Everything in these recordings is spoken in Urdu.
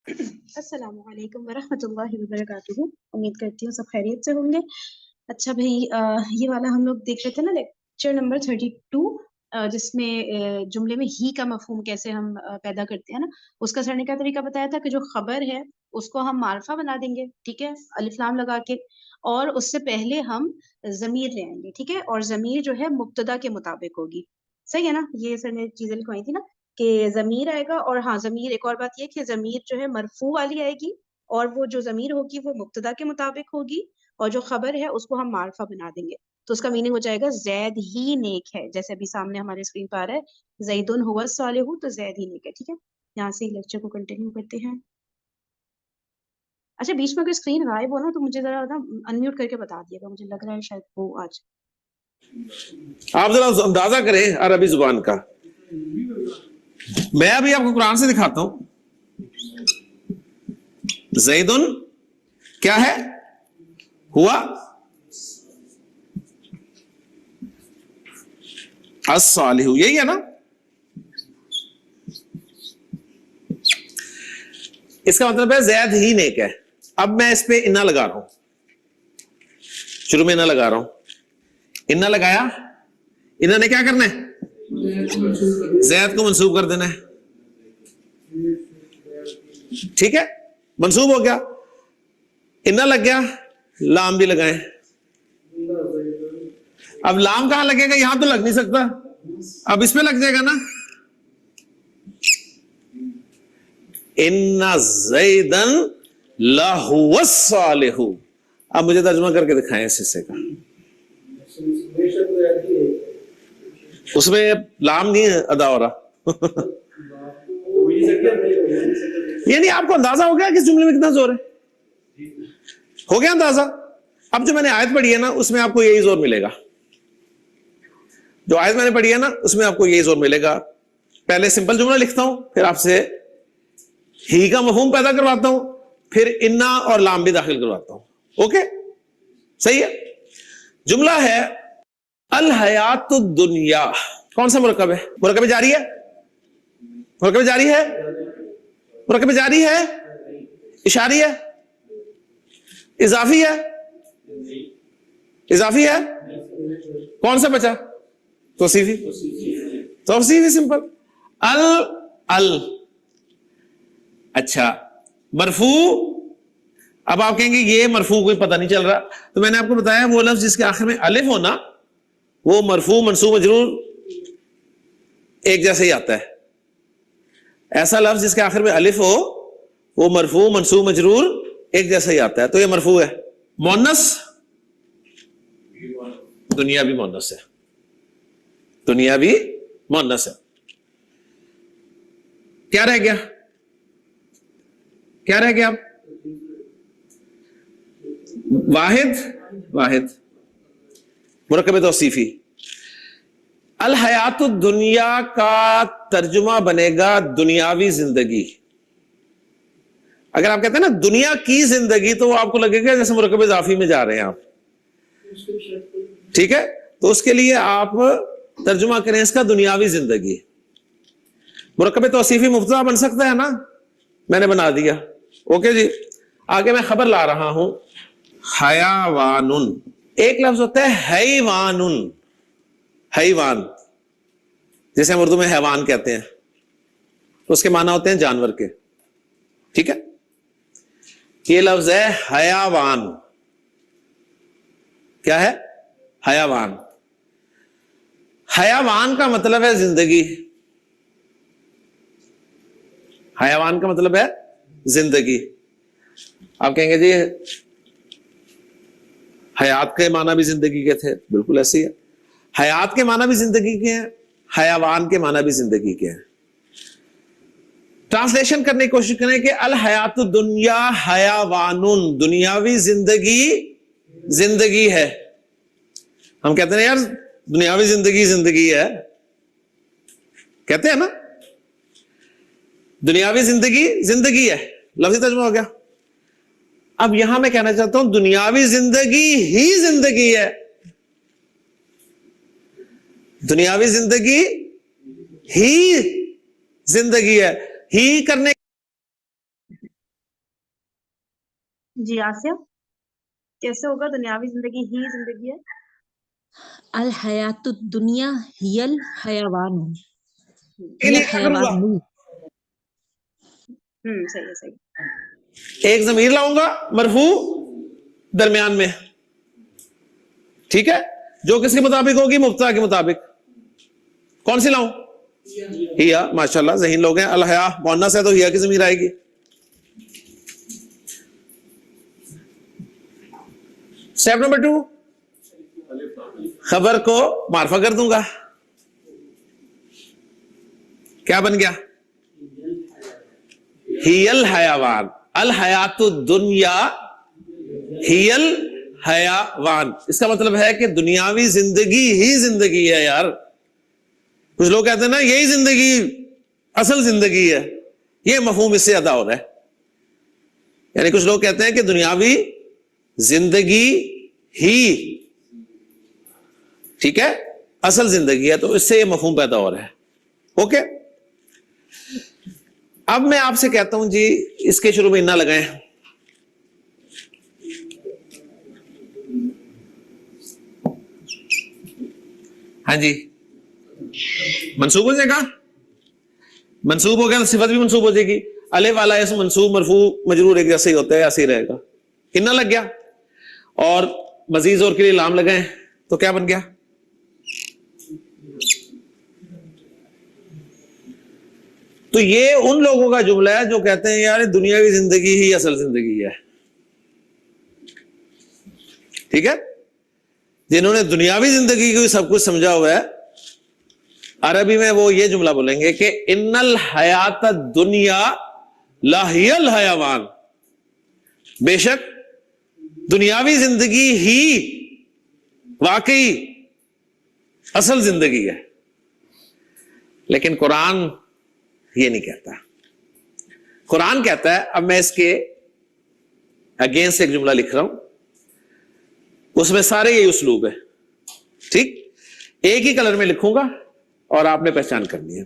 السلام علیکم ورحمۃ اللہ وبرکاتہ. امید کرتی ہوں سب خیریت سے ہوں گے. اچھا بھائی، یہ والا ہم لوگ دیکھ رہے تھے نا، لیکچر نمبر 32، جس میں جملے میں ہی کا مفہوم کیسے ہم پیدا کرتے ہیں نا. اس کا سر نے کیا طریقہ بتایا تھا کہ جو خبر ہے اس کو ہم معرفہ بنا دیں گے، ٹھیک ہے، الف لام لگا کے، اور اس سے پہلے ہم ضمیر لے آئیں گے، ٹھیک ہے، اور ضمیر جو ہے مبتدا کے مطابق ہوگی. صحیح ہے نا؟ یہ سر نے چیزیں لکھوائی تھی نا کہ ضمیر آئے گا، اور ہاں ضمیر ایک اور بات یہ کہ ضمیر جو ہے مرفوع والی آئے گی، اور وہ جو ضمیر ہوگی وہ مبتدا کے مطابق ہوگی، اور جو خبر ہے اس کو ہم معرفہ بنا دیں گے. تو اس کا میننگ ہو جائے گا زید ہی نیک ہے، جیسے ابھی سامنے ہمارے اسکرین پہ آ رہا ہے زیدن هو الصالح، تو زید ہی نیک ہے، ٹھیک ہے. یہاں سے لیکچر کو کنٹینیو کرتے ہیں. اچھا، بیچ میں اگر اسکرین غائب ہو نا تو مجھے ذرا نا انمیوٹ کر کے بتا دیے گا، مجھے لگ رہا ہے شاید وہ آج آپ ذرا اندازہ کریں عربی زبان کا. میں ابھی آپ کو قرآن سے دکھاتا ہوں. زیدن کیا ہے؟ ہوا الصالح، یہی ہے نا. اس کا مطلب ہے زید ہی نیک ہے. اب میں اس پہ انا لگا رہا ہوں، شروع میں انا لگا رہا ہوں. انا لگایا، انا نے کیا کرنا ہے؟ زید کو منسوب کر دینا ہے. ٹھیک ہے، منسوب ہو گیا. انا لگ گیا، لام بھی لگائیں. اب لام کہاں لگے گا؟ یہاں تو لگ نہیں سکتا، اب اس پہ لگ جائے گا نا. ان زیدن لہو الصالح. اب مجھے ترجمہ کر کے دکھائیں اس حصے کا. اس میں لام نہیں ادا ہو رہا. یعنی آپ کو اندازہ ہو گیا کہ اس جملے میں کتنا زور ہے؟ ہو گیا اندازہ؟ اب جو میں نے آیت پڑھی ہے نا اس میں آپ کو یہی زور ملے گا. جو آیت میں نے پڑھی ہے نا اس میں آپ کو یہی زور ملے گا. پہلے سمپل جملہ لکھتا ہوں، پھر آپ سے ہی کا مفہوم پیدا کرواتا ہوں، پھر انا اور لام بھی داخل کرواتا ہوں. اوکے، صحیح ہے. جملہ ہے الحیات الدنیا. کون سا مرکب ہے؟ مرکب جاری ہے، مرکب جاری ہے، مرکب جاری ہے، اشاری ہے، اضافی ہے، اضافی ہے. کون سا بچا؟ توصیفی. توصیفی سمپل. ال اچھا، مرفوع. اب آپ کہیں گے یہ مرفوع کوئی پتہ نہیں چل رہا، تو میں نے آپ کو بتایا وہ لفظ جس کے آخر میں الف ہونا وہ مرفوع منصوب مجرور ایک جیسے ہی آتا ہے. ایسا لفظ جس کے آخر میں الف ہو وہ مرفوع منصوب مجرور ایک جیسا ہی آتا ہے، تو یہ مرفوع ہے. مؤنث، دنیا بھی مؤنث ہے، دنیا بھی مؤنث ہے. کیا رہ گیا؟ کیا رہ گیا؟ واحد، واحد مرکب توصیفی. الحیات الدنیا کا ترجمہ بنے گا دنیاوی زندگی. اگر آپ کہتے ہیں نا دنیا کی زندگی تو وہ آپ کو لگے گا جیسے مرکب اضافی میں جا رہے ہیں آپ. ٹھیک ہے، تو اس کے لیے آپ ترجمہ کریں اس کا دنیاوی زندگی. مرکب توصیفی مبتدا بن سکتا ہے نا، میں نے بنا دیا. اوکے جی، آگے میں خبر لا رہا ہوں. حیوان، ایک لفظ ہوتا ہے حیوان. حیوان جیسے ہم اردو میں حیوان کہتے ہیں، تو اس کے معنی ہوتے ہیں جانور کے. ٹھیک ہے، یہ لفظ ہے حیوان. کیا ہے؟ حیوان. حیوان کا مطلب ہے زندگی. حیوان کا مطلب ہے زندگی. آپ کہیں گے جی حیات کے معنی بھی زندگی کے تھے، بالکل ایسے ہی ہے. حیات کے معنی بھی زندگی کے ہیں، حیوان کے معنی بھی زندگی کے ہیں. ٹرانسلیشن کرنے کی کوشش کریں کہ الحیات الدنیا حیوان، دنیاوی زندگی زندگی ہے. ہم کہتے ہیں یار دنیاوی زندگی زندگی ہے، کہتے ہیں نا دنیاوی زندگی زندگی ہے، لفظی ترجمہ ہو گیا. اب یہاں میں کہنا چاہتا ہوں دنیاوی زندگی ہی زندگی ہے. دنیاوی زندگی ہی زندگی ہے. ہی کرنے جی آسیہ، کیسے ہوگا دنیاوی زندگی ہی زندگی ہے؟ الحیات الدنیا ہی الحیوان، کے ہی لیے کیا کروں گا؟ الحیوان. صحیح ہے صحیح. ایک ضمیر لاؤں گا مرفوع درمیان میں، ٹھیک ہے، جو کس کے مطابق ہوگی؟ مبتدا کے مطابق. کون سی لاؤں؟ ہیا. ماشاءاللہ ذہین لوگ ہیں. الحیا مؤنث ہے تو ہیا کی ضمیر آئے گی. اسٹیپ نمبر 2، خبر کو معرفہ کر دوں گا. کیا بن گیا؟ ہی الحیوان. الحیات الدنیا ہی الحیوان، اس کا مطلب ہے کہ دنیاوی زندگی ہی زندگی ہے. یار کچھ لوگ کہتے ہیں نا یہی زندگی اصل زندگی ہے، یہ مفہوم اس سے ادا ہو رہا ہے. یعنی کچھ لوگ کہتے ہیں کہ دنیاوی زندگی ہی ٹھیک ہے اصل زندگی ہے، تو اس سے یہ مفہوم پیدا ہو رہا ہے. اوکے، اب میں آپ سے کہتا ہوں جی اس کے شروع میں نہ لگائیں. ہاں جی منصوب ہو جائے گا. منصوب ہو گیا تو صفت بھی منصوب ہو جائے گی. الف والا اسم منصوب مرفوع مجرور ایک جیسے ہی ہوتا ہے، ایسے ہی رہے گا. کتنا لگ گیا؟ اور مزید زور کے لیے لام لگائیں تو کیا بن گیا؟ تو یہ ان لوگوں کا جملہ ہے جو کہتے ہیں یار دنیا کی زندگی ہی اصل زندگی ہے. ٹھیک ہے، جنہوں نے دنیاوی زندگی کو سب کچھ سمجھا ہوا ہے، عربی میں وہ یہ جملہ بولیں گے کہ ان الحیات الدنیا لاہی الحیوان، بے شک دنیاوی زندگی ہی واقعی اصل زندگی ہے. لیکن قرآن یہ نہیں کہتا. قرآن کہتا ہے، اب میں اس کے اگینسٹ ایک جملہ لکھ رہا ہوں، اس میں سارے یہی اسلوب ہے. ٹھیک، ایک ہی کلر میں لکھوں گا اور آپ نے پہچان کرنی ہے.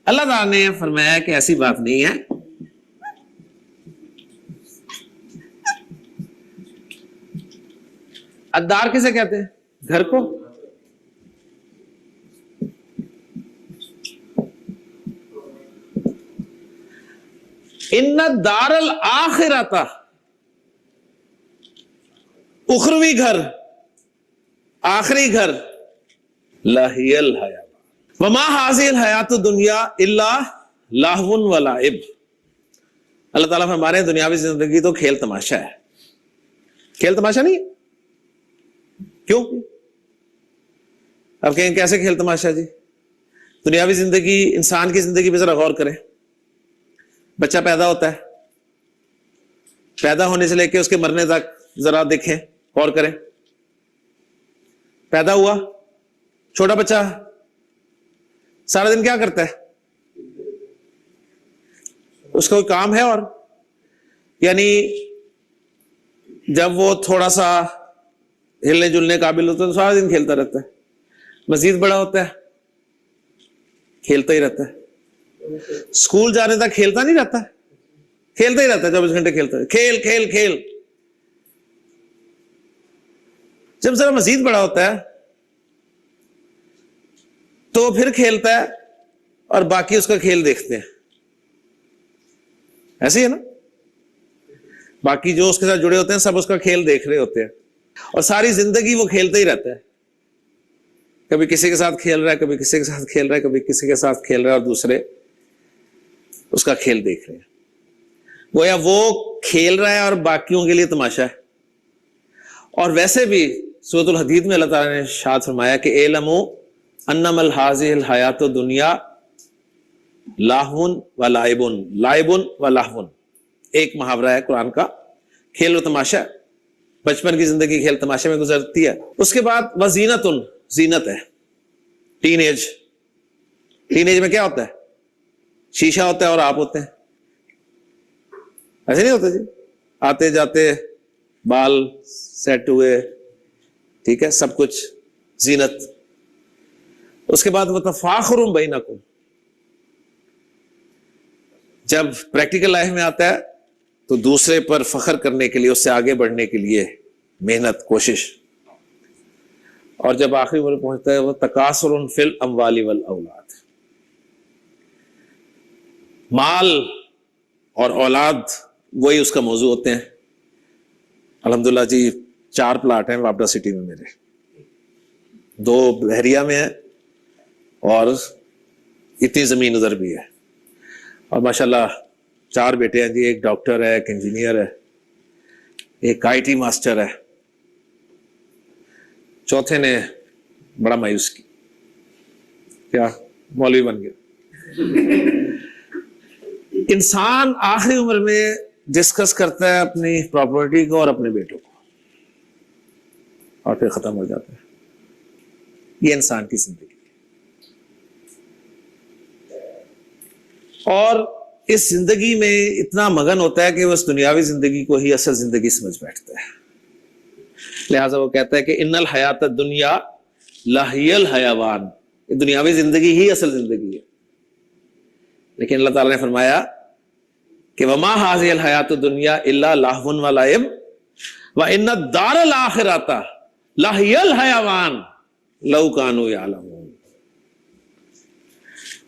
اللہ تعالیٰ نے فرمایا کہ ایسی بات نہیں ہے. الدار کسے کہتے ہیں؟ گھر کو. ان الدار الآخرۃ، اخروی گھر، آخری گھر، لاہی الحیوان وما ہذہ الحیات الدنیا الا لہو ولعب. اللہ تعالیٰ فرما رہے ہیں دنیاوی زندگی تو کھیل تماشا ہے. کھیل تماشا نہیں ہے. کیوں؟ اب کہیں کیسے کھیل تماشا جی؟ دنیاوی زندگی، انسان کی زندگی پہ ذرا غور کریں. بچہ پیدا ہوتا ہے، پیدا ہونے سے لے کے اس کے مرنے تک ذرا دیکھیں، غور کریں. پیدا ہوا چھوٹا بچہ، سارا دن کیا کرتا ہے؟ اس کا کوئی کام ہے؟ اور یعنی جب وہ تھوڑا سا ہلنے جلنے قابل ہوتا ہے تو سارا دن کھیلتا رہتا ہے. مزید بڑا ہوتا ہے کھیلتا ہی رہتا ہے. اسکول جانے تک کھیلتا نہیں رہتا، کھیلتا ہی رہتا ہے. 24 گھنٹے کھیلتا ہے، کھیل کھیل کھیل. جب ذرا مزید بڑا ہوتا ہے تو پھر کھیلتا ہے اور باقی اس کا کھیل دیکھتے ہیں. ایسے ہی ہے نا، باقی جو اس کے ساتھ جڑے ہوتے ہیں سب اس کا کھیل دیکھ رہے ہوتے ہیں، اور ساری زندگی وہ کھیلتا ہی رہتا ہے. کبھی کسی کے ساتھ کھیل رہا ہے، کبھی کسی کے ساتھ کھیل رہا ہے، کبھی کسی کے ساتھ کھیل رہا ہے، اور دوسرے اس کا کھیل دیکھ رہے ہیں. گویا وہ کھیل رہا ہے اور باقیوں کے لیے تماشا ہے. اور ویسے بھی سورۃ الحدید میں اللہ تعالیٰ نے ارشاد فرمایا کہ اعلموا انما هذه الحیات الدنیا لہو ولعب. لعب ولہو ایک محاورہ ہے قرآن کا، کھیل و تماشا. بچپن کی زندگی کھیل تماشے میں گزرتی ہے. اس کے بعد وزینت، زینت ہے. ٹین ایج، ٹین ایج میں کیا ہوتا ہے؟ شیشہ ہوتا ہے اور آپ ہوتے ہیں. ایسے نہیں ہوتا جی؟ آتے جاتے بال سیٹ ہوئے، ٹھیک ہے، سب کچھ زینت. اس کے بعد وتفاخر بینکم، جب پریکٹیکل لائف میں آتا ہے تو دوسرے پر فخر کرنے کے لیے، اس سے آگے بڑھنے کے لیے محنت، کوشش. اور جب آخری عمر پہنچتا ہے وہ تکاثر فی الاموال والاولاد، مال اور اولاد وہی اس کا موضوع ہوتے ہیں. الحمدللہ جی 4 پلاٹ ہیں وابڈا سٹی میں میرے، 2 بحریہ میں ہیں اور اتنی زمین ادھر بھی ہے. اور ماشاءاللہ 4 بیٹے ہیں جی، ایک ڈاکٹر ہے، ایک انجینئر ہے، ایک آئی ٹی ماسٹر ہے، چوتھے نے بڑا مایوس کی، کیا مولوی بن گیا. انسان آخری عمر میں ڈسکس کرتا ہے اپنی پراپرٹی کو اور اپنے بیٹوں کو، اور پھر ختم ہو جاتا ہے. یہ انسان کی زندگی ہے. اور اس زندگی میں اتنا مگن ہوتا ہے کہ وہ اس دنیاوی زندگی کو ہی اصل زندگی سمجھ بیٹھتا ہے. لہٰذا وہ کہتا ہے کہ ان الحیات الدنیا لہی الحیوان، یہ دنیاوی زندگی ہی اصل زندگی ہے. لیکن اللہ تعالیٰ نے فرمایا کہ وما هذه الحیات الدنیا الا لہو ولعب وان الدار الاخرۃ لہی الحیوان لو کانوا یعلمون.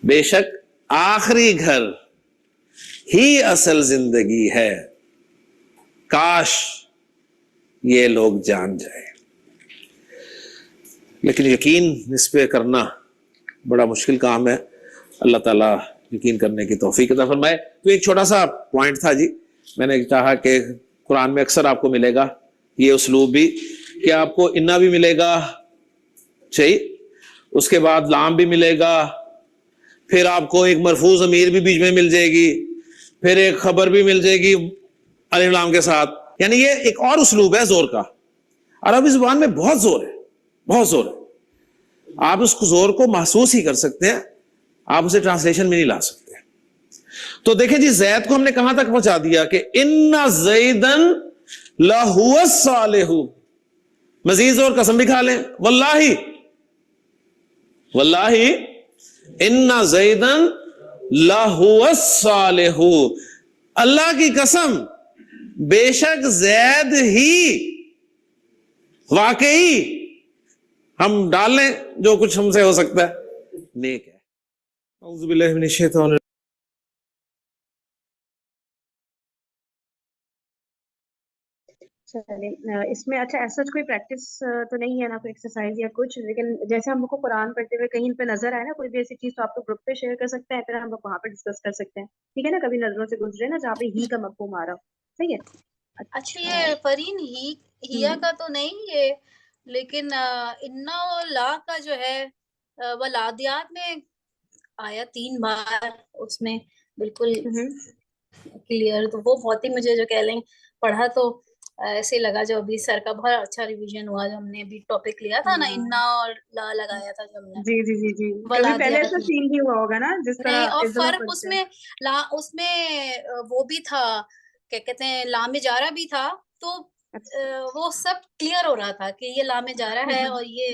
بے شک آخری گھر ہی اصل زندگی ہے، کاش یہ لوگ جان جائیں. لیکن یقین اس پہ کرنا بڑا مشکل کام ہے. اللہ تعالیٰ یقین کرنے کی توفیق عطا فرمائے. تو ایک چھوٹا سا پوائنٹ تھا جی، میں نے چاہا کہ قرآن میں اکثر آپ کو ملے گا یہ اسلوب بھی، کہ آپ کو انا بھی ملے گا صحیح، اس کے بعد لام بھی ملے گا، پھر آپ کو ایک مرفوع ضمیر بھی بیچ میں مل جائے گی، پھر ایک خبر بھی مل جائے گی الف لام کے ساتھ. یعنی یہ ایک اور اسلوب ہے زور کا. عربی زبان میں بہت زور ہے، بہت زور ہے. آپ اس زور کو محسوس ہی کر سکتے ہیں، آپ اسے ٹرانسلیشن میں نہیں لا سکتے. تو دیکھیں جی زید کو ہم نے کہاں تک پہنچا دیا کہ ان زیدن لہو الصالح. مزید زور قسم بھی کھا لیں، واللہ واللہ ان زیدن لہو الصالح، اللہ کی قسم بے شک زید ہی واقعی، ہم ڈال لیں جو کچھ ہم سے ہو سکتا ہے، نیک ہے. اعوذ باللہ من الشیطان الرجیم. چلیں اس میں اچھا ایسا کوئی پریکٹس تو نہیں ہے نا، کوئی ایکسرسائز یا کچھ، لیکن جیسے ہم لوگ کو قرآن پڑھتے ہوئے کہیں پہ نظر آئے نا کوئی بھی ایسی چیز تو آپ کو گروپ پہ شیئر کر سکتے ہیں، پھر ہم لوگ وہاں پہ ڈسکس کر سکتے ہیں. ٹھیک ہے نا، کبھی نظروں سے گزرے نا جہاں پہ ہی کا مفہوم آ رہا ہو. صحیح ہے. اچھا یہ فرین ہیا کا تو نہیں یہ، لیکن انا اور لا کا جو ہے ولادیات میں آیا 3 بار، اس میں بالکل کلیئر. تو وہ بہت ہی مجھے جو کہہ لیں پڑھا تو ایسے لگا جو ابھی سر کا بہت اچھا ریویژن ہوا جو ہم نے ابھی ٹاپک لیا تھا نا، انا اور لا لگایا تھا جو ہم نے. جی جی جی جی کبھی پہلے ایسا سین بھی ہوا ہوگا نا جس نہیں، طرح اور اس دفعہ فرق اس میں اس میں وہ بھی تھا، کیا کہتے ہیں لام جارہ بھی تھا، تو وہ سب کلیئر ہو رہا تھا کہ یہ لام جارہ ہے اور یہ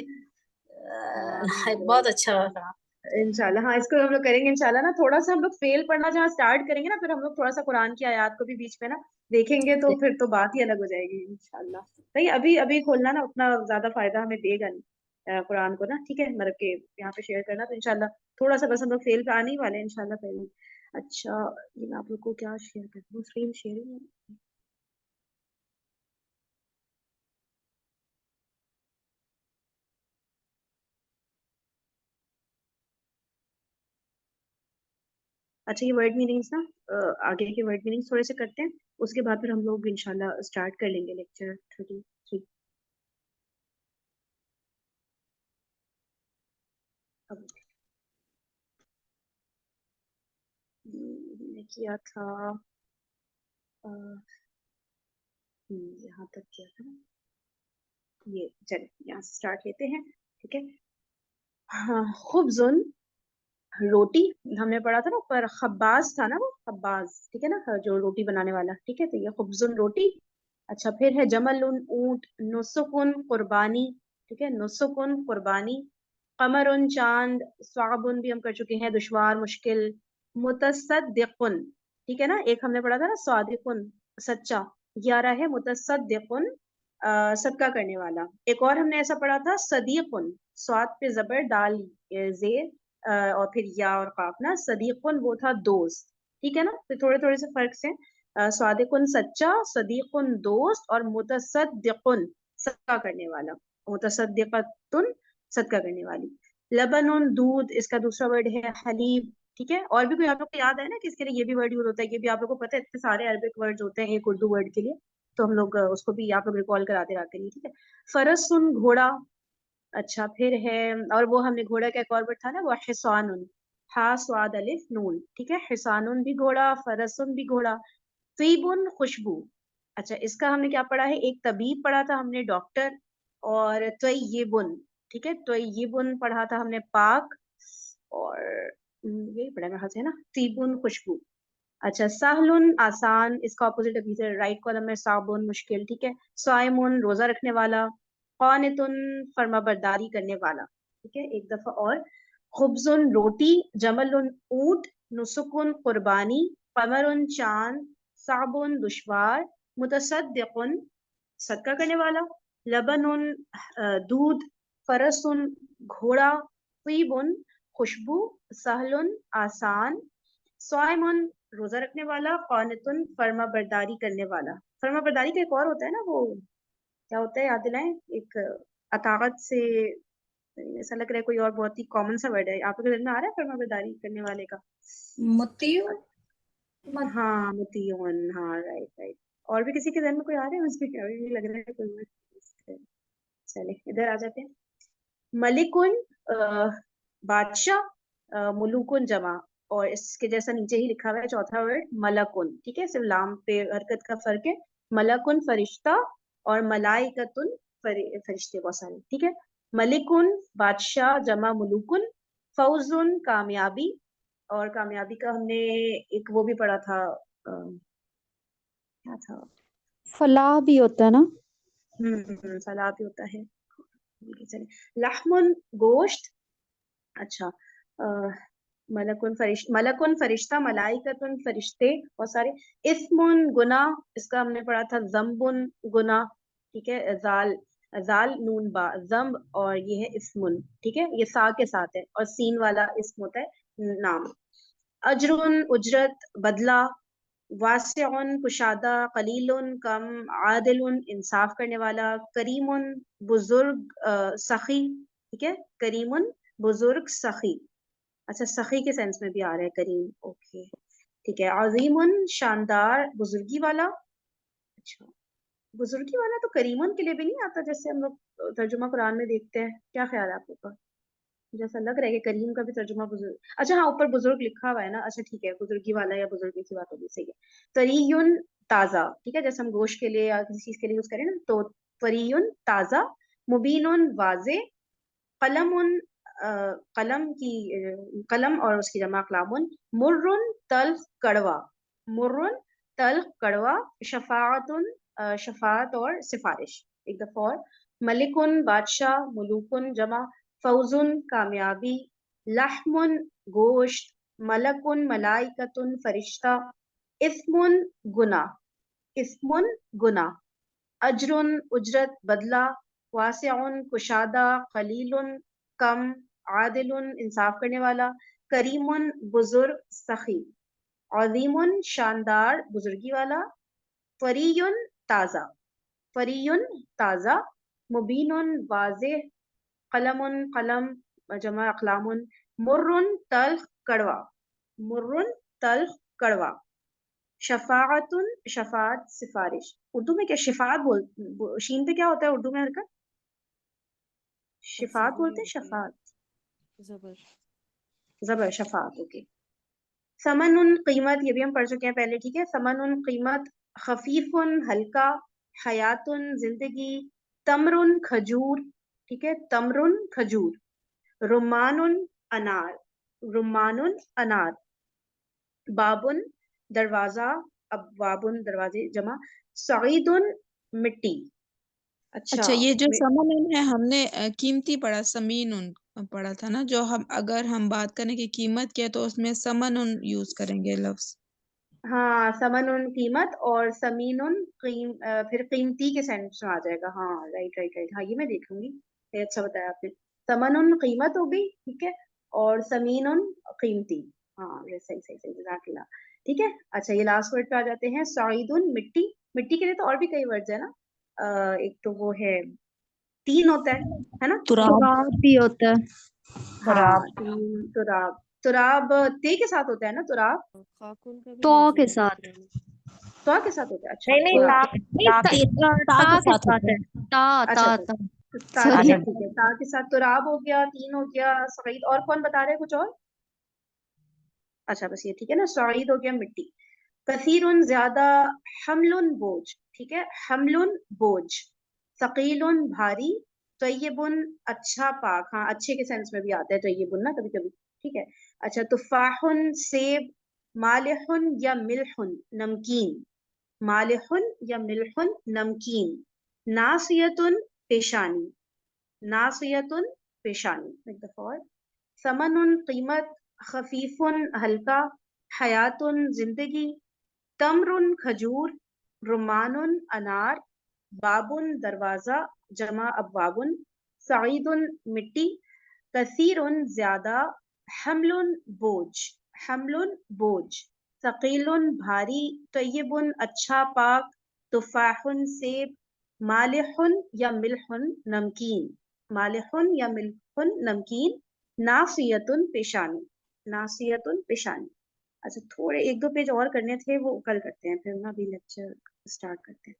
بہت اچھا تھا. انشاءاللہ. ہاں اس کو ہم لوگ کریں گے انشاءاللہ نا. تھوڑا سا ہم لوگ فیل پڑھنا جہاں سٹارٹ کریں گے نا، پھر ہم لوگ تھوڑا سا قرآن کی آیات کو بھی بیچ میں نا دیکھیں گے، تو پھر تو بات ہی الگ ہو جائے گی انشاءاللہ. صحیح، ابھی کھولنا نا اتنا زیادہ فائدہ ہمیں دے گا نہیں قرآن کو نا. ٹھیک ہے، مطلب کہ یہاں پہ شیئر کرنا تو انشاءاللہ تھوڑا سا بس ہم لوگ فیل پہ آنے ہی والے ہیں انشاءاللہ پہلے. اچھا یہ میں آپ لوگ کو کیا شیئر کروں، اسکرین شیئرنگ. اچھا یہ ورڈ میننگس نا آگے کے ورڈ میننگس تھوڑے سے کرتے ہیں، اس کے بعد پھر ہم لوگ انشاءاللہ اسٹارٹ کر لیں گے لیکچر 33. نے کیا تھا یہاں تک کیا تھا یہ، چلیں یہاں سے اسٹارٹ لیتے ہیں. ٹھیک ہے. ہاں خبزن روٹی ہم نے پڑھا تھا نا پر خباز تھا نا، وہ خباز ٹھیک ہے نا جو روٹی بنانے والا. ٹھیک ہے، تو یہ خبزن روٹی. اچھا پھر ہے جمل اونٹ، نسکن قربانی. ٹھیک ہے، نسکن قربانی. قمر چاند، صعب بھی ہم کر چکے ہیں دشوار مشکل. متصدقن ٹھیک ہے نا، ایک ہم نے پڑھا تھا نا صادقن، سچا. یہ آ رہا ہے متصدقن صدقہ کرنے والا. ایک اور ہم نے ایسا پڑھا تھا صدیقن, سواد پہ زبر دال زیر اور پھر یا اور قاف نا. صدیقن وہ تھا دوست, ٹھیک ہے نا. تو تھوڑے تھوڑے سے فرق سے صادقن سچا, صدیقن دوست, اور متصدقن صدقہ کرنے والا, متصدقتن صدقہ کرنے والی. لبن دودھ, اس کا دوسرا ورڈ ہے حلیب, ٹھیک ہے. اور بھی کوئی آپ لوگ کو یاد ہے نا کہ اس کے لیے یہ بھی ورڈ یوز ہوتا ہے, یہ بھی آپ لوگ کو پتہ ہے, اتنے سارے عربک ورڈ ہوتے ہیں ایک اردو ورڈ کے لیے, تو ہم لوگ اس کو بھی آپ لوگ ریکال کراتے رہتے ہیں, ٹھیک ہے. فرسن گھوڑا, اچھا. پھر ہے, اور وہ ہم نے گھوڑا کا ایک اور ورڈ تھا نا, وہ حصان, ہا سواد الف نون, ٹھیک ہے. حصان بھی گھوڑا, فرسن بھی گھوڑا. طیبن خوشبو, اچھا. اس کا ہم نے کیا پڑھا ہے, ایک طبیب پڑھا تھا ہم نے, ڈاکٹر. اور طیبن, ٹھیک ہے, طیبن پڑھا تھا ہم نے پاک, اور یہی پڑھا میرے خیال سے نا, طیبن خوشبو. اچھا. سہلن آسان, اس کا اپوزٹ ابھی سے رائٹ کالم میں صابن مشکل, ٹھیک ہے. صائمن روزہ رکھنے والا. قانتن فرما برداری کرنے والا, ٹھیک ہے. ایک دفعہ اور, خبزن روٹی, جملن اونٹ, نسکن قربانی, قمرن چاند, صعبن دشوار, متصدقن صدقہ کرنے والا, لبنن دودھ, فرسن گھوڑا, طیبن خوشبو, سہلن آسان, صائمن روزہ رکھنے والا, قانتن فرما برداری کرنے والا. فرما برداری کا ایک اور ہوتا ہے نا, وہ کیا ہوتا ہے یاد دلائیں, ایک اطاعت سے, ایسا لگ رہا ہے کوئی اور بہت ہی کامن سا ورڈ ہے, آپ کو ذہن میں آ رہا ہے فرما برداری کرنے والے کا؟ مطیع, ہاں مطیعون, ہاں رائٹ رائٹ. اور بھی کسی کے ذہن میں کوئی آ رہا ہے اس میں, کیا لگ رہا ہے کوئی word؟ چلے ادھر آ جاتے ہیں. ملکن بادشاہ, ملوکن جمع, اور اس کے جیسا نیچے ہی لکھا ہوا ہے چوتھا ورڈ ملکن, ٹھیک ہے. صرف لام پہ حرکت کا فرق ہے. ملکن فرشتہ, اور ملائکتن فرشتے بہت سارے, ٹھیک ہے. ملکن بادشاہ جمع ملوکن. فوزن کامیابی, اور کامیابی کا ہم نے ایک وہ بھی پڑھا تھا, کیا تھا, فلاح بھی ہوتا ہے نا. فلاح بھی ہوتا ہے. لحمن گوشت, اچھا. ملکن فرشتہ, ملائکتن فرشتے بہت سارے. اسمن گناہ, اس کا ہم نے پڑھا تھا ذنبن گناہ, ٹھیک ہے. زال نون با ذنب, اور یہ ہے اسمن, ٹھیک ہے. یہ سا کے ساتھ ہے, اور سین والا اسم ہوتا ہے نام. اجرن اجرت بدلہ. واسعن کشادہ, قلیل کم, عادل انصاف کرنے والا. کریم بزرگ سخی, ٹھیک ہے. کریم بزرگ سخی, اچھا. سخی کے سینس میں بھی آ رہا ہے کریم, اوکے ٹھیک ہے. عظیم شاندار, بزرگی والا, اچھا. بزرگی والا تو کریمن کے لیے بھی نہیں آتا جیسے ہم لوگ ترجمہ قرآن میں دیکھتے ہیں, کیا خیال ہے آپ لوگ کا؟ جیسا لگ رہا ہے کہ کریم کا بھی ترجمہ بزرگ, اچھا ہاں اوپر بزرگ لکھا ہوا ہے نا, اچھا ٹھیک ہے. بزرگی والا یا بزرگی کی بات ہوگی, صحیح ہے. طریون تازہ, ٹھیک ہے. جیسے ہم گوشت کے لیے یا کسی چیز کے لیے یوز کریں نا, تو طریون تازہ. مبین واضح. قلم قلم کی قلم, اور اس کی جمع اقلام. مرن تلخ کڑوا, مرن تلخ کڑوا. شفاعت شفاعت اور سفارش. ایک دفعہ اور, ملکن بادشاہ, ملوکن جمع. فوزن کامیابی. لحمن گوشت. ملکن ملائکتن فرشتہ. اسمن گناہ, اسمن گناہ. اجرن اجرت بدلہ. واسعن کشادہ. قلیل کم. عادل انصاف کرنے والا. کریم بزرگ سخی. عظیم شاندار, بزرگی والا. فری تازہ, فری تازہ. مبین واضح. قلم قلم جمع اقلام. مرن تلخ کڑوا, مرن تلخ کڑوا. شفاعت شفاعت سفارش. اردو میں کیا شفاعت شین پہ کیا ہوتا ہے اردو میں حرکت؟ شفاعت بولتے ہیں, شفاعت زبر, شفاعت, اوکے. ثمن قیمت, یہ بھی ہم پڑھ چکے ہیں پہلے, ٹھیک ہے. ثمن قیمت. خفیف ہلکا. حیات زندگی. تمر کھجور, ٹھیک ہے. تمر کھجور. رمان انار, رمان انار. بابن دروازہ. ابوابن دروازے جمع. سعید مٹی. اچھا یہ جو سمن ہے ہم نے قیمتی پڑھا, سمین پڑھا تھا نا, جو ہم اگر ہم بات کریں کہ قیمت کیا تو اس میں سمن یوز کریں گے لفظ. ہاں سمن قیمت اور سمین پھر قیمتی کے سینس میں آ جائے گا. ہاں رائٹ رائٹ رائٹ, ہاں یہ میں دیکھ لوں گی, یہ اچھا بتایا آپ نے. سمن قیمت ہو گئی, ٹھیک ہے, اور سمین قیمتی. ہاں یہ صحیح صحیح صحیح, جزاک اللہ. ٹھیک ہے, اچھا یہ لاسٹ ورڈ پہ آ جاتے ہیں. سعید مٹی. مٹی کے لیے تو اور بھی کئی ورڈز ہیں نا, ایک تو وہ ہے تین ہوتا ہے نا, تراب بھی ہوتا ہے. ہاں تراب. تراب تے کے ساتھ ہوتا ہے نا, تراب تو کے ساتھ تو کے ساتھ ہوتا ہے. اچھا نہیں تا کے ساتھ ہے. تا اچھا تا تا سوری. ٹھیک ہے, تا کے ساتھ تراب ہو گیا, تین ہو گیا, سعید. اور کون بتا رہے ہیں کچھ اور؟ اچھا بس یہ ٹھیک ہے نا, سعید ہو گیا مٹی. کثیر زیادہ, حمل بوجھ, ٹھیک ہے, حمل بوجھ. ثقیل بھاری. طیب اچھا پاک, ہاں اچھے کے سینس میں بھی آتا ہے طیب نا کبھی کبھی, ٹھیک ہے. اچھا تفاح سیب. مالح یا ملح نمکین. مالح یا ملح نمکین. ناصیت پیشانی. ناصیت پیشانی. ایک دفعہ اور. ثمن قیمت. خفیف ہلکا. حیات زندگی. تمر کھجور. رمان انار. باب دروازہ, جمع ابواب. سعید مٹی. کثیر زیادہ. حمل بوجھ. حمل بوجھ. ثقیل بھاری. طیب اچھا پاک. تفاح سیب. مالح یا ملح نمکین. مالح یا ملح نمکین. ناصیت پیشانی. ناصیت پیشانی. اچھا تھوڑے ایک دو پیج اور کرنے تھے, وہ کل کرتے ہیں, پھر نا بھی لیکچر اسٹارٹ کرتے ہیں.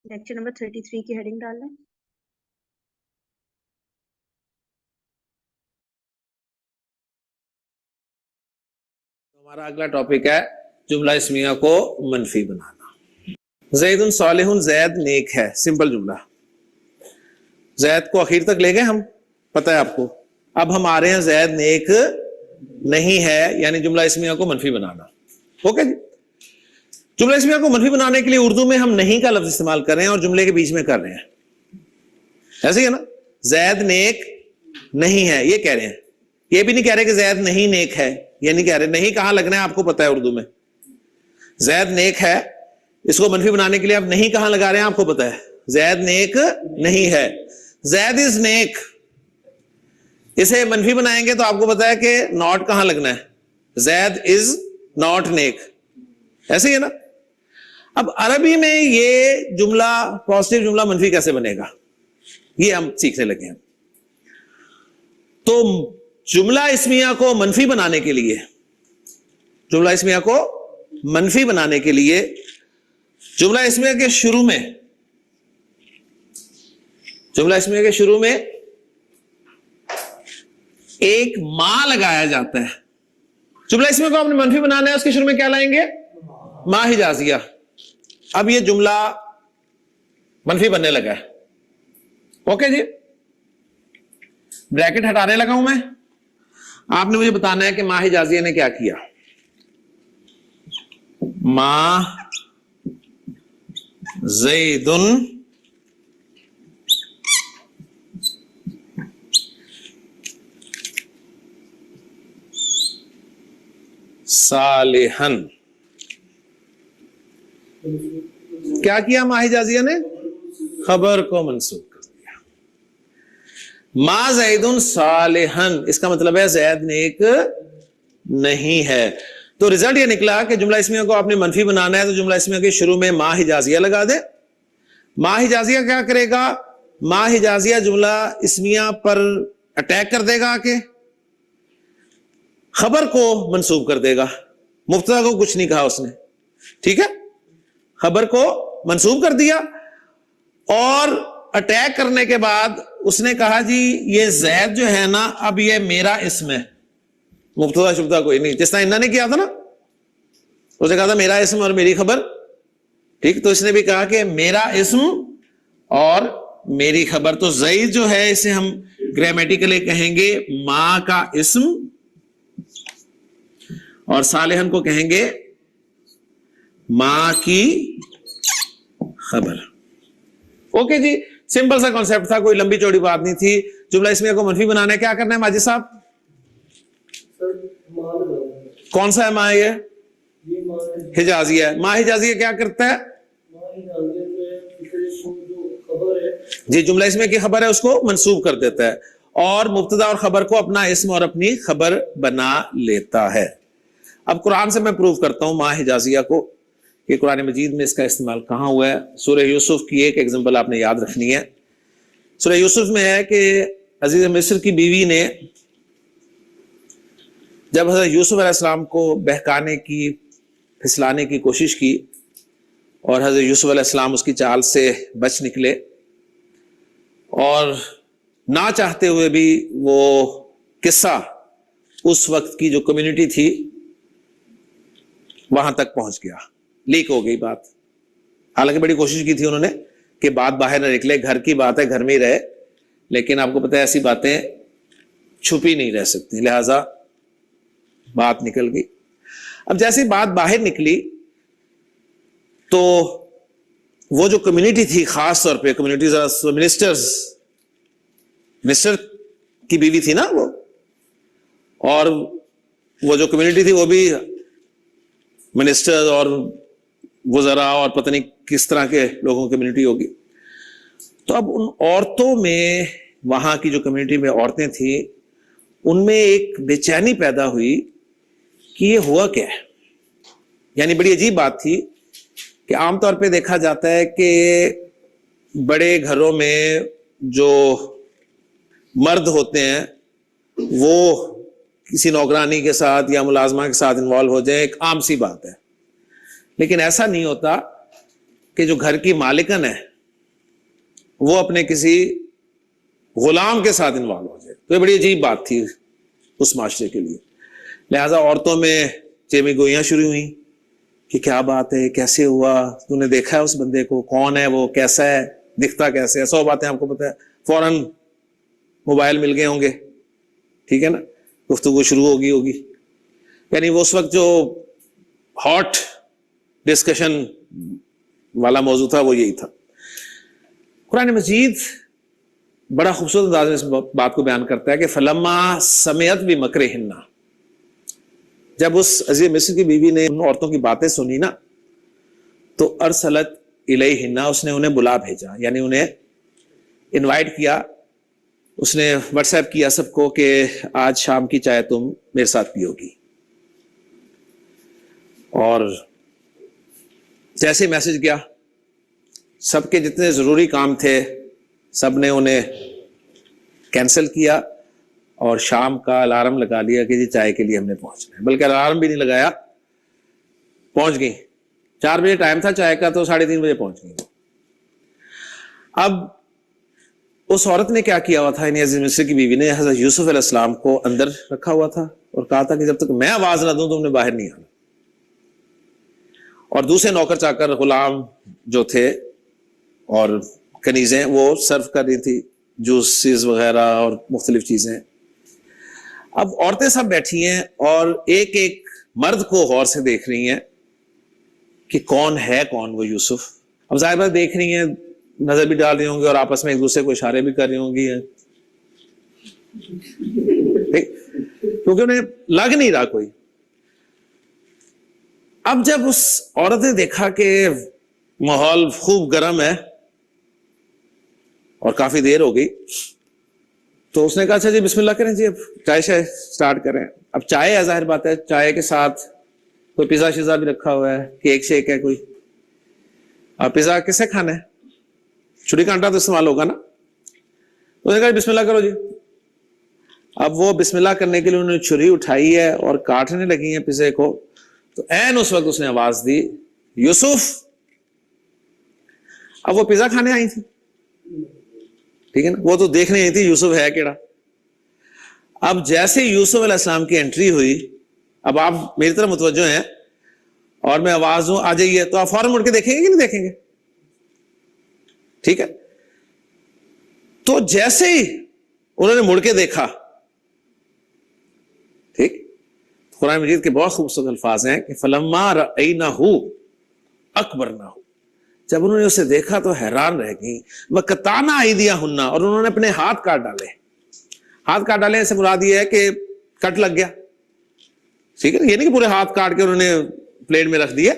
لیکچر نمبر 33 کی ہیڈنگ ڈال لیں. ہمارا اگلا ٹاپک ہے جملہ اسمیہ کو منفی بنانا. زید صالح, زید نیک ہے, سمپل جملہ. زید کو اخیر تک لے گئے ہم, پتہ ہے آپ کو. اب ہم آ رہے ہیں زید نیک نہیں ہے, یعنی جملہ اسمیہ کو منفی بنانا. اوکے جی. جملہ اسمیہ کو منفی بنانے کے لیے اردو میں ہم نہیں کا لفظ استعمال کر رہے ہیں اور جملے کے بیچ میں کر رہے ہیں, ایسے ہی ہے نا. زید نیک نہیں ہے یہ کہہ رہے ہیں, یہ بھی نہیں کہہ رہے کہ زید نہیں نیک ہے, یہ نہیں کہہ رہے. نہیں کہاں لگنا ہے آپ کو پتہ ہے اردو میں. زید نیک ہے, اس کو منفی بنانے کے لیے آپ نہیں کہاں لگا رہے ہیں آپ کو پتہ ہے. زید نیک نہیں ہے. زید از نیک, اسے منفی بنائیں گے تو آپ کو پتا ہے کہ ناٹ کہاں لگنا ہے. زید از ناٹ نیک, ایسے ہی ہے نا. اب عربی میں یہ جملہ پازیٹیو جملہ منفی کیسے بنے گا, یہ ہم سیکھنے لگے ہیں. تو جملہ اسمیہ کو منفی بنانے کے لیے, جملہ اسمیہ کو منفی بنانے کے لیے جملہ اسمیہ کے شروع میں, جملہ اسمیہ کے شروع میں ایک ما لگایا جاتا ہے. جملہ اسمیہ کو آپ نے منفی بنانا ہے, اس کے شروع میں کیا لائیں گے, ما حجازیہ. اب یہ جملہ منفی بننے لگا ہے. اوکے جی, بریکٹ ہٹانے لگا ہوں میں, آپ نے مجھے بتانا ہے کہ ما حجازیہ نے کیا کیا. ما زیدن صالحن. کیا کیا ما حجازیہ نے, خبر کو منسوخ کر دیا. ما زیدن صالحن, اس کا مطلب ہے زید نیک نہیں ہے. تو رزلٹ یہ نکلا کہ جملہ اسمیہ کو آپ نے منفی بنانا ہے تو جملہ اسمیہ کے شروع میں ما حجازیہ لگا دیں. ما حجازیہ کیا کرے گا, ما حجازیہ جملہ اسمیہ پر اٹیک کر دے گا, کہ خبر کو منسوب کر دے گا. مبتدا کو کچھ نہیں کہا اس نے, ٹھیک ہے, خبر کو منسوب کر دیا. اور اٹیک کرنے کے بعد اس نے کہا جی یہ زید جو ہے نا اب یہ میرا اسم ہے, مبتدا شبدا کوئی نہیں, جس طرح انہوں نے کیا تھا نا, اس نے کہا تھا میرا اسم اور میری خبر, ٹھیک. تو اس نے بھی کہا کہ میرا اسم اور میری خبر. تو زید جو ہے اسے ہم گرامیٹیکلی کہیں گے ماں کا اسم اور صالحن کو کہیں گے ماں کی خبر. اوکے جی, سمپل سا کانسیپٹ تھا, کوئی لمبی چوڑی بات نہیں تھی. جملہ اسمیہ کو منفی بنانا ہے, کیا کرنا ہے ماجد صاحب؟ کون سا ہے ماں؟ یہ حجازیہ ہے. ماں حجازیہ کیا کرتا ہے جی؟ جملہ اسمیہ کی خبر ہے اس کو منسوب کر دیتا ہے, اور مبتدا اور خبر کو اپنا اسم اور اپنی خبر بنا لیتا ہے. اب قرآن سے میں پروف کرتا ہوں ماں حجازیہ کو کہ قرآن مجید میں اس کا استعمال کہاں ہوا ہے. سورہ یوسف کی ایک ایگزامپل آپ نے یاد رکھنی ہے. سورہ یوسف میں ہے کہ عزیز مصر کی بیوی نے جب حضرت یوسف علیہ السلام کو بہکانے کی, پھسلانے کی کوشش کی, اور حضرت یوسف علیہ السلام اس کی چال سے بچ نکلے, اور نہ چاہتے ہوئے بھی وہ قصہ اس وقت کی جو کمیونٹی تھی وہاں تک پہنچ گیا, لیک ہو گئی بات. حالانکہ بڑی کوشش کی تھی انہوں نے کہ بات باہر نہ نکلے, گھر کی بات ہے گھر میں ہی رہے, لیکن آپ کو پتہ ہے ایسی باتیں چھپی نہیں رہ سکتی, لہذا بات نکل گئی. اب جیسی بات باہر نکلی تو وہ جو کمیونٹی تھی, خاص طور پہ کمیونٹیز منسٹر کی بیوی تھی نا وہ, اور وہ جو کمیونٹی تھی وہ بھی منسٹر اور وزراء اور پتہ نہیں کس طرح کے لوگوں کی کمیونٹی ہوگی. تو اب ان عورتوں میں, وہاں کی جو کمیونٹی میں عورتیں تھیں, ان میں ایک بے چینی پیدا ہوئی کہ یہ ہوا کیا ہے. یعنی بڑی عجیب بات تھی کہ عام طور پہ دیکھا جاتا ہے کہ بڑے گھروں میں جو مرد ہوتے ہیں وہ کسی نوکرانی کے ساتھ یا ملازمہ کے ساتھ انوالو ہو جائیں, ایک عام سی بات ہے. لیکن ایسا نہیں ہوتا کہ جو گھر کی مالکن ہے وہ اپنے کسی غلام کے ساتھ انوالو ہو جائے. تو یہ بڑی عجیب بات تھی اس معاشرے کے لیے. لہذا عورتوں میں چیمی گوئیاں شروع ہوئیں کہ کیا بات ہے, کیسے ہوا, تو نے دیکھا ہے اس بندے کو, کون ہے وہ, کیسا ہے, دکھتا کیسے ہے, 100 باتیں آپ کو پتہ ہے. فوراً موبائل مل گئے ہوں گے, ٹھیک ہے نا, گفتگو شروع ہوگی. یعنی وہ اس وقت جو ہاٹ ڈسکشن والا موضوع تھا وہ یہی تھا. قرآن مجید بڑا خوبصورت انداز میں اس بات کو بیان کرتا ہے کہ فلما سمعت بمکرہن, جب اس عزیز مصر کی بیوی نے ان عورتوں کی باتیں سنی نا, تو ارسلت الیہن, اس نے انہیں بلا بھیجا, یعنی انہیں انوائٹ کیا. اس نے واٹس ایپ کیا سب کو کہ آج شام کی چائے تم میرے ساتھ پیو گی. اور جیسے میسج گیا, سب کے جتنے ضروری کام تھے سب نے انہیں کینسل کیا, اور شام کا الارم لگا لیا کہ جی چائے کے لیے ہم نے پہنچنا ہے. بلکہ الارم بھی نہیں لگایا, پہنچ گئی. 4 بجے ٹائم تھا چائے کا, تو 3:30 بجے پہنچ گئی. اب اس عورت نے کیا کیا ہوا تھا, یعنی عزیز مصر کی بیوی نے حضرت یوسف علیہ السلام کو اندر رکھا ہوا تھا اور کہا تھا کہ جب تک میں آواز نہ دوں تم نے باہر نہیں آنا. اور دوسرے نوکر چاکر غلام جو تھے اور کنیزیں وہ سرو کر رہی تھی جوسز وغیرہ اور مختلف چیزیں. اب عورتیں سب بیٹھی ہیں اور ایک ایک مرد کو غور سے دیکھ رہی ہیں کہ کون ہے کون وہ یوسف. اب ظاہر بات دیکھ رہی ہیں, نظر بھی ڈال رہی ہوں گی, اور آپس میں ایک دوسرے کو اشارے بھی کر رہی ہوں گی, کیونکہ انہیں لگ نہیں رہا کوئی. اب جب اس عورت نے دیکھا کہ ماحول خوب گرم ہے اور کافی دیر ہو گئی, تو اس نے کہا اچھا جی بسم اللہ کریں جی, اب چائے شائے سٹارٹ کریں. اب چائے ہے, ظاہر بات ہے, چائے کے ساتھ کوئی پیزا شیزا بھی رکھا ہوا ہے, کیک شیک ہے کوئی. اب پیزا کسے کھانا ہے, چھری کانٹا تو استعمال ہوگا نا. تو نے کہا بسم اللہ کرو جی. اب وہ بسم اللہ کرنے کے لیے انہوں نے چھری اٹھائی ہے اور کاٹنے لگی ہیں پیزے کو, تو عین اس وقت اس نے آواز دی یوسف. اب وہ پیزا کھانے آئی تھی, ٹھیک ہے نا, وہ تو دیکھنے آئی تھی یوسف ہے کیڑا. اب جیسے یوسف علیہ السلام کی انٹری ہوئی, اب آپ میری طرف متوجہ ہیں اور میں آواز دوں آ جائیے, تو آپ فوراً مڑ کے دیکھیں گے کہ نہیں دیکھیں گے, ٹھیک ہے. تو جیسے ہی انہوں نے مڑ کے دیکھا, ٹھیک, قرآن مجید کے بہت خوبصورت الفاظ ہیں کہ فلما رأینہو اکبرنہو، جب انہوں نے اسے دیکھا تو حیران رہ گئی، وقطعنا ایدیہن، اور انہوں نے اپنے ہاتھ کاٹ ڈالے. ہاتھ کاٹ ڈالے سے مراد یہ ہے کہ کٹ لگ گیا، ٹھیک ہے، یہ نہیں کہ پورے ہاتھ کاٹ کے انہوں نے پلیٹ میں رکھ دیے.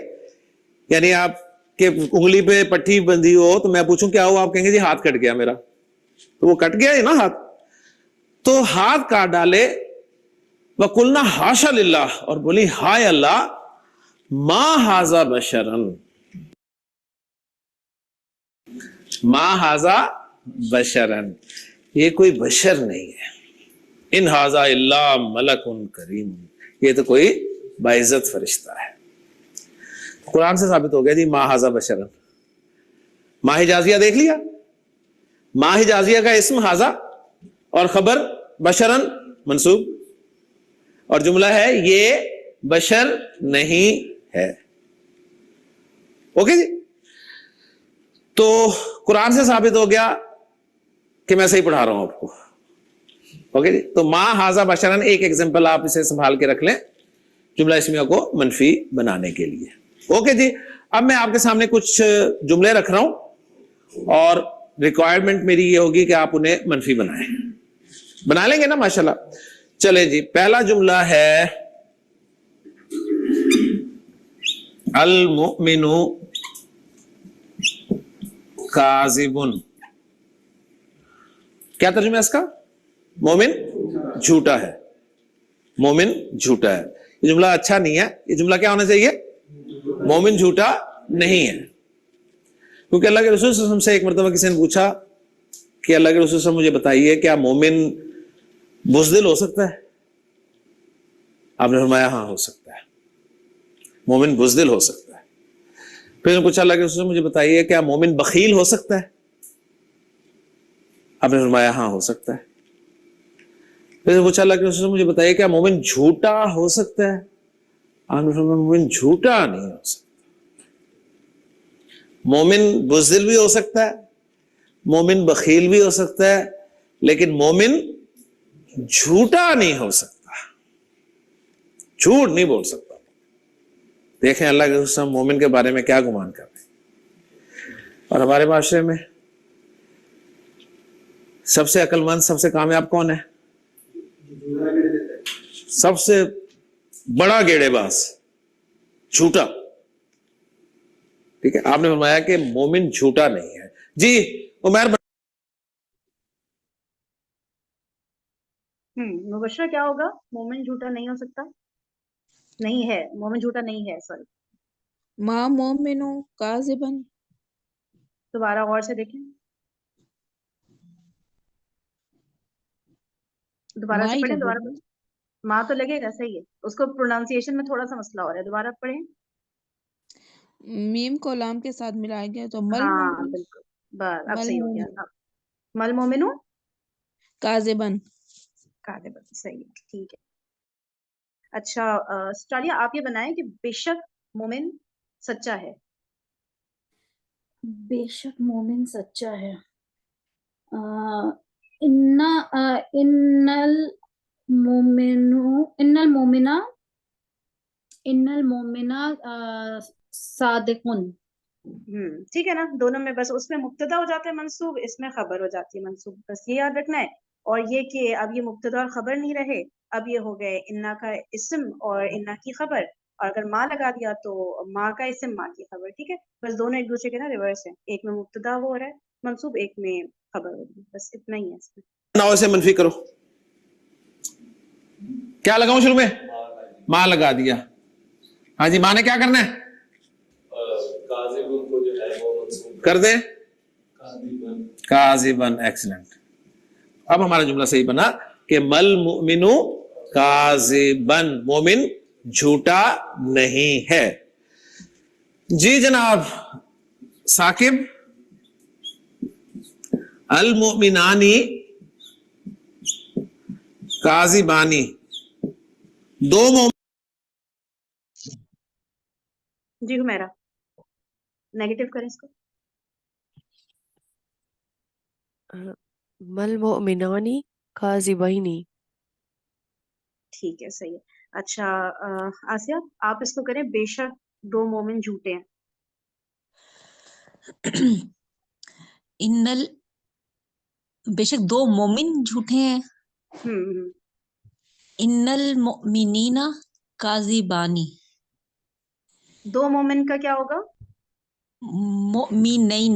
یعنی آپ کے انگلی پہ پٹھی بندھی ہو تو میں پوچھوں کیا ہو، آپ کہیں گے جی ہاتھ کٹ گیا میرا، تو وہ کٹ گیا ہی نا ہاتھ. تو ہاتھ کاٹ ڈالے. وَقُلْنَا حَاشَ لِلَّهِ، اور بولی ہائے اللہ، ما ھذا بشرن، ما ھذا بشرن، یہ کوئی بشر نہیں ہے. ان ھذا الا ملک کریم، یہ تو کوئی باعزت فرشتہ ہے. قرآن سے ثابت ہو گیا جی ما ھذا بشرن. ما حجازیہ دیکھ لیا، ما حجازیہ کا اسم ھذا اور خبر بشرن منصوب، اور جملہ ہے یہ بشر نہیں ہے. اوکے جی، تو قرآن سے ثابت ہو گیا کہ میں صحیح پڑھا رہا ہوں آپ کو. اوکے جی، تو ما ھذا بشرن ایک ایگزامپل آپ اسے سنبھال کے رکھ لیں جملہ اسمیہ کو منفی بنانے کے لیے. اوکے جی، اب میں آپ کے سامنے کچھ جملے رکھ رہا ہوں اور ریکوائرمنٹ میری یہ ہوگی کہ آپ انہیں منفی بنائیں. بنا لیں گے نا ماشاءاللہ؟ چلے جی، پہلا جملہ ہے المؤمن کاذب. کیا ترجمہ ہے اس کا؟ مومن جھوٹا ہے، مومن جھوٹا ہے. یہ جملہ اچھا نہیں ہے. یہ جملہ کیا ہونا چاہیے؟ مومن جھوٹا نہیں ہے. کیونکہ اللہ کے رسول صلی اللہ علیہ وسلم سے ایک مرتبہ کسی نے پوچھا کہ اللہ کے رسول صلی اللہ علیہ وسلم مجھے بتائیے کیا مومن بزدل ہو سکتا ہے؟ آپ نے فرمایا ہاں ہو سکتا ہے، مومن بزدل ہو سکتا ہے. پھر نے پوچھا اللہ کے رسول مجھے بتائیے کیا مومن بخیل ہو سکتا ہے؟ آپ نے فرمایا ہاں ہو سکتا ہے. پھر نے پوچھا اللہ کے رسول مجھے بتائیے کیا مومن جھوٹا ہو سکتا ہے؟ آپ نے فرمایا مومن جھوٹا نہیں ہو سکتا. مومن بزدل بھی ہو سکتا ہے، مومن بخیل بھی ہو سکتا ہے، لیکن مومن جھوٹا نہیں ہو سکتا، جھوٹ نہیں بول سکتا. دیکھیں اللہ کے رسول مومن کے بارے میں کیا گمان کر رہے ہیں. اور ہمارے معاشرے میں سب سے عقل مند، سب سے کامیاب کون ہے؟ سب سے بڑا گیڑے باز جھوٹا. ٹھیک ہے، آپ نے فرمایا کہ مومن جھوٹا نہیں ہے. جی عمیر، مبشرہ کیا ہوگا؟ مومن جھوٹا نہیں ہو سکتا، نہیں ہے، مومن جھوٹا نہیں ہے. سوری، ما مومن کاذبا. دوبارہ غور سے دیکھیں، دوبارہ ما سے ہی پڑھیں، لگے دوبارہ گا. پڑھیں. ماں تو لگے گا، صحیح ہے، اس کو پروناؤنسیشن میں تھوڑا سا مسئلہ ہو رہا ہے. دوبارہ پڑھیں. میم کو لام کے ساتھ ملایا گیا تو مل ہاں مومن، بالکل، بس اب مل صحیح ہو گیا. مومن اب مل مومنو کاذبا. کاذبا، صحیح ہے، ٹھیک ہے. اچھا سٹالیہ، آپ یہ بنائیں کہ بے شک مومن سچا ہے. بے شک مومن سچا ہے. ان المومنا صادقن. ٹھیک ہے نا، دونوں میں بس اس میں مبتدا ہو جاتا ہے منصوب، اس میں خبر ہو جاتی ہے منصوب. بس یہ یاد رکھنا ہے. اور یہ کہ اب یہ مبتدا اور خبر نہیں رہے، اب یہ ہو گئے انا کا اسم اور انا کی خبر. اور اگر ماں لگا دیا تو ماں کا اسم ماں کی خبر. ٹھیک ہے، بس دونوں ایک دوسرے کے نا ریورس ہیں، ایک میں مبتدا ہو رہا ہے منصوب، ایک میں خبر ہو رہی ہے. بس اتنا ہی ہے اس میں. ناؤ سے منفی کرو. کیا لگاؤں شروع میں؟ ماں لگا دیا. ہاں جی، ماں نے کیا کرنا ہے؟ کر دیں کاذبن. ایکسلنٹ. اب ہمارا جملہ صحیح بنا کہ مل مؤمن کاذبن، مومن جھوٹا نہیں ہے. جی جناب ثاقب، المؤمنانی کاذبانی، دو مومن. جی حمیرہ، نیگیٹو کریں اس کو. مل مؤمنانی کاذبین. ٹھیک ہے صحیح ہے. اچھا آسیہ آپ اس کو کریں بے شک دو مومن جھوٹے ہیں. بے شک دو مومن جھوٹے ہیں. ان المؤمنین کاذبانی. دو مومن کا کیا ہوگا؟ مؤمنین.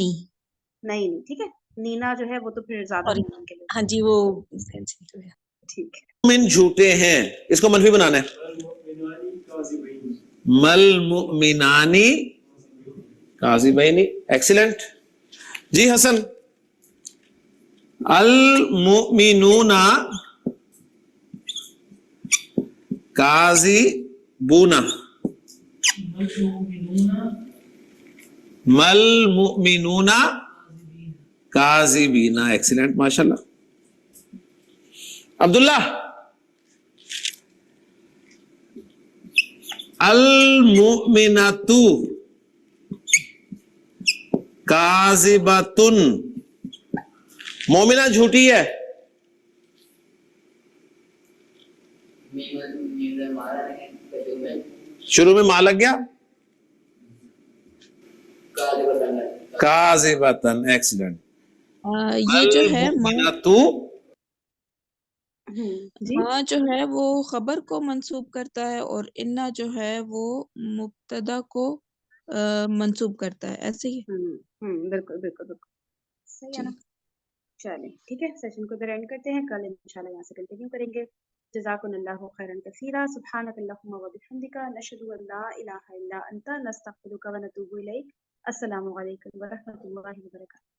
نہیں ٹھیک ہے. نینا جو ہے وہ تو پھر زیادہ مومن کے لیے. ہاں جی وہ ٹھیک ہے. مومن جھوٹے ہیں اس کو منفی بنانا ہے. مل مؤمنانی کاذبینی. ایکسیلنٹ جی حسن. المؤمنون کاذبون. مل مؤمنون کاذبین. ایکسیلنٹ ماشاء اللہ. عبداللہ المؤمنۃ کاذبۃ. مومنہ جھوٹی ہے. شروع میں ماں لگ گیا. کاذبۃ. ایکسیلنٹ. یہ جو ہے المؤمنۃ ماں جو ہے وہ خبر کو منسوب کرتا ہے اور انا جو ہے وہ مبتدا کو منسوب کرتا ہے. ایسے ہی بالکل بالکل بالکل صحیح ہے نا. چلیں ٹھیک ہے سیشن کو اینڈ کرتے ہیں. کل انشاءاللہ یہاں سے کنٹینیو کریں گے. جزاکم اللہ خیرا کثیرا. سبحانک اللہم و بحمدک نشہد ان لا الہ الا انت نستغفرک و نتوب الیک. السلام علیکم و رحمۃ اللہ وبرکاتہ.